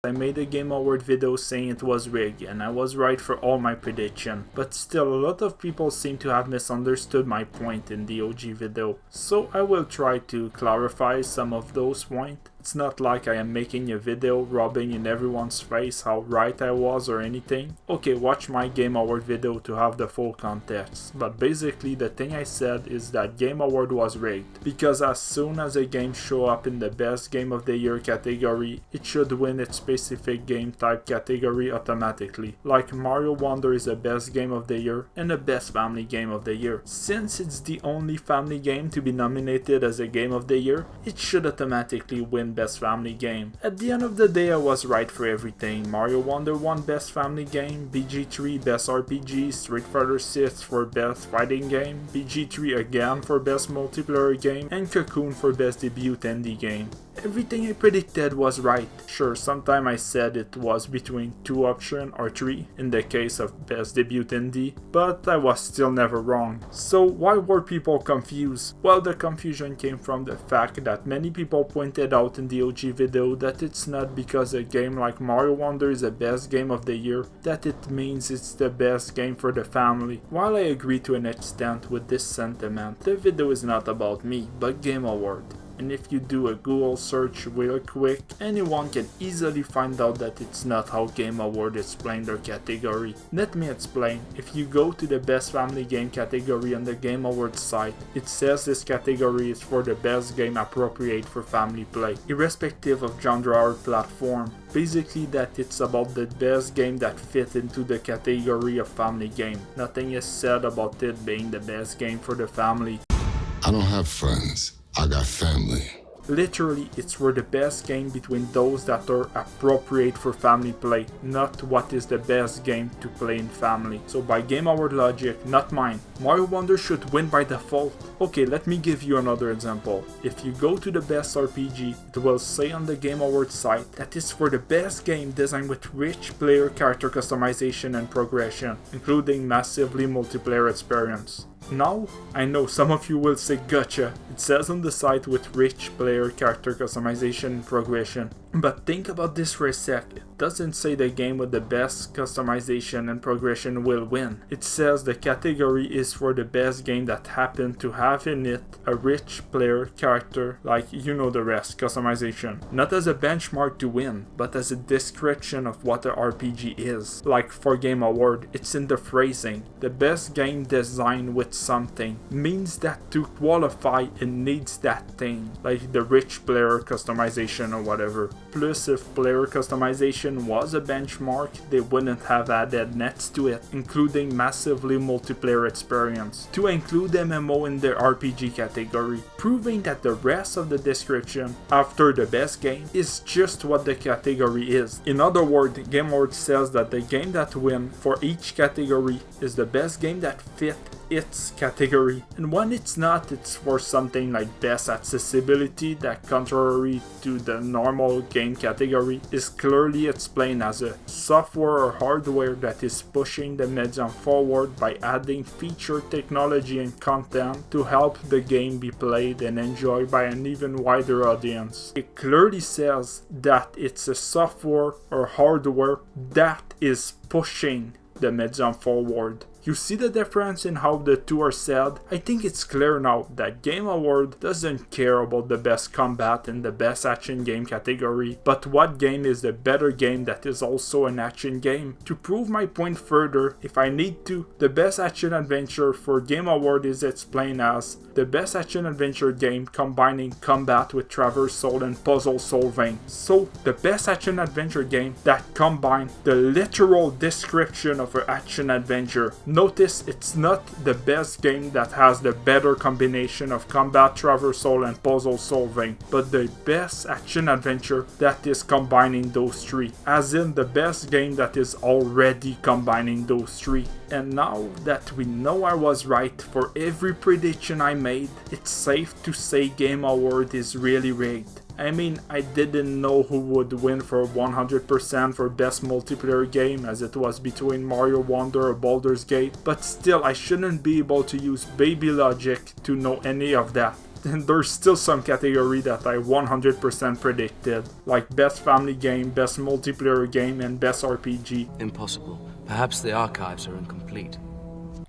I made a Game Award video saying it was rigged, and I was right for all my prediction, but still a lot of people seem to have misunderstood my point in the OG video, so I will try to clarify some of those points. It's not like I am making a video rubbing in everyone's face how right I was or anything. Okay, watch my Game Award video to have the full context, but basically the thing I said is that Game Award was rigged, because as soon as a game show up in the best game of the year category, it should win its specific game type category automatically. Like Mario Wonder is the best game of the year and the best family game of the year. Since it's the only family game to be nominated as a game of the year, it should automatically win best family game. At the end of the day, I was right for everything. Mario Wonder won best family game, BG3 best RPG, Street Fighter 6 for best fighting game, BG3 again for best multiplayer game, and Cocoon for best debut indie game. Everything I predicted was right. Sure, sometime I said it was between 2 options or 3 in the case of best debut indie, but I was still never wrong. So why were people confused? Well, the confusion came from the fact that many people pointed out in the OG video that it's not because a game like Mario Wonder is the best game of the year that it means it's the best game for the family. While I agree to an extent with this sentiment, the video is not about me, but Game Award. And if you do a Google search real quick, anyone can easily find out that it's not how Game Award explain their category. Let me explain. If you go to the best family game category on the Game Awards site, it says this category is for the best game appropriate for family play, irrespective of genre or platform. Basically that it's about the best game that fit into the category of family game. Nothing is said about it being the best game for the family. I don't have friends. I got family. Literally, it's for the best game between those that are appropriate for family play, not what is the best game to play in family. So by Game Award logic, not mine, Mario Wonder should win by default. Okay, let me give you another example. If you go to the best RPG, it will say on the Game Awards site that it's for the best game designed with rich player character customization and progression, including massively multiplayer experience. Now, I know some of you will say gotcha, it says on the site with rich player character customization and progression. But think about this for a sec, it doesn't say the game with the best customization and progression will win. It says the category is for the best game that happened to have in it a rich player character, like you know the rest, customization. Not as a benchmark to win, but as a description of what a RPG is. Like for Game Award, it's in the phrasing. The best game designed with something means that to qualify it needs that thing, like the rich player customization or whatever. Plus, if player customization was a benchmark, they wouldn't have added next to it, including massively multiplayer experience, to include MMO in their RPG category, proving that the rest of the description after the best game is just what the category is. In other words, Game Awards says that the game that wins for each category is the best game that fit its category, and when it's not, it's for something like best accessibility that, contrary to the normal game category, is clearly explained as a software or hardware that is pushing the medium forward by adding feature, technology and content to help the game be played and enjoyed by an even wider audience. It clearly says that it's a software or hardware that is pushing the medium forward. You see the difference in how the two are said? I think it's clear now that Game Award doesn't care about the best combat in the best action game category, but what game is the better game that is also an action game. To prove my point further, if I need to, the best action adventure for Game Award is explained as the best action adventure game combining combat with traversal and puzzle solving. So, the best action adventure game that combines the literal description of an action adventure. Notice it's not the best game that has the better combination of combat, traversal and puzzle solving, but the best action adventure that is combining those three, as in the best game that is already combining those three. And now that we know I was right for every prediction I made, it's safe to say Game Award is really rigged. I mean, I didn't know who would win for 100% for best multiplayer game, as it was between Mario Wonder or Baldur's Gate, but still I shouldn't be able to use baby logic to know any of that. there's still some category that I 100% predicted, like best family game, best multiplayer game, and best RPG. Impossible. Perhaps the archives are incomplete.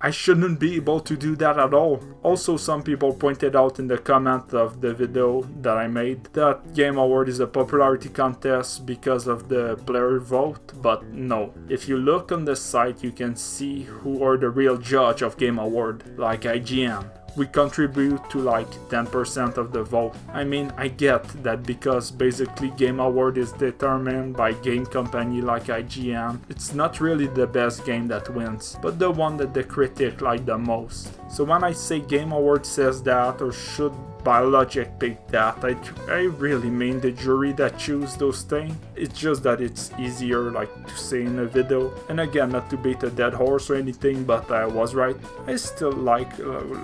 I shouldn't be able to do that at all. Also, some people pointed out in the comment of the video that I made that Game Award is a popularity contest because of the player vote, but no. If you look on the site, you can see who are the real judge of Game Award, like IGN. We contribute to like 10% of the vote. I mean, I get that because basically Game Award is determined by game company like IGN. It's not really the best game that wins, but the one that the critic like the most. So when I say Game Award says that, or should Biologic pick that, I really mean the jury that choose those things. It's just that it's easier like to say in a video. And again, not to beat a dead horse or anything, but I was right. I still like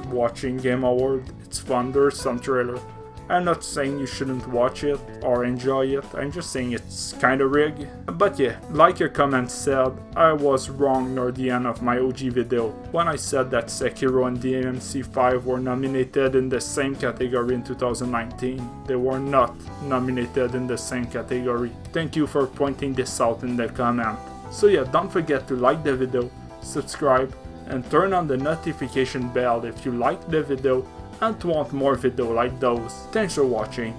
watching Game Award. It's fun. There's some trailer. I'm not saying you shouldn't watch it or enjoy it, I'm just saying it's kinda rigged. But yeah, like your comment said, I was wrong near the end of my OG video when I said that Sekiro and DMC5 were nominated in the same category in 2019. They were not nominated in the same category. Thank you for pointing this out in the comment. So yeah, don't forget to like the video, subscribe, and turn on the notification bell if you like the video and want more video like those. Thanks for watching.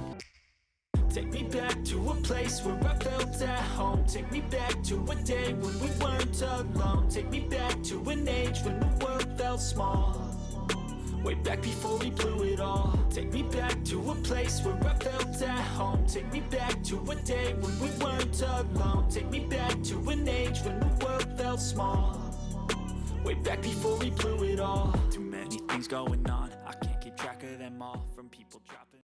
Take me back to a place where I felt at home. Take me back to a day when we weren't alone. Take me back to an age when the world felt small. Way back before we blew it all. Take me back to a place where I felt at home. Take me back to a day when we weren't alone. Take me back to an age when the world felt small. Way back before we blew it all. Too many things going on, I can't keep track of them all. From people dropping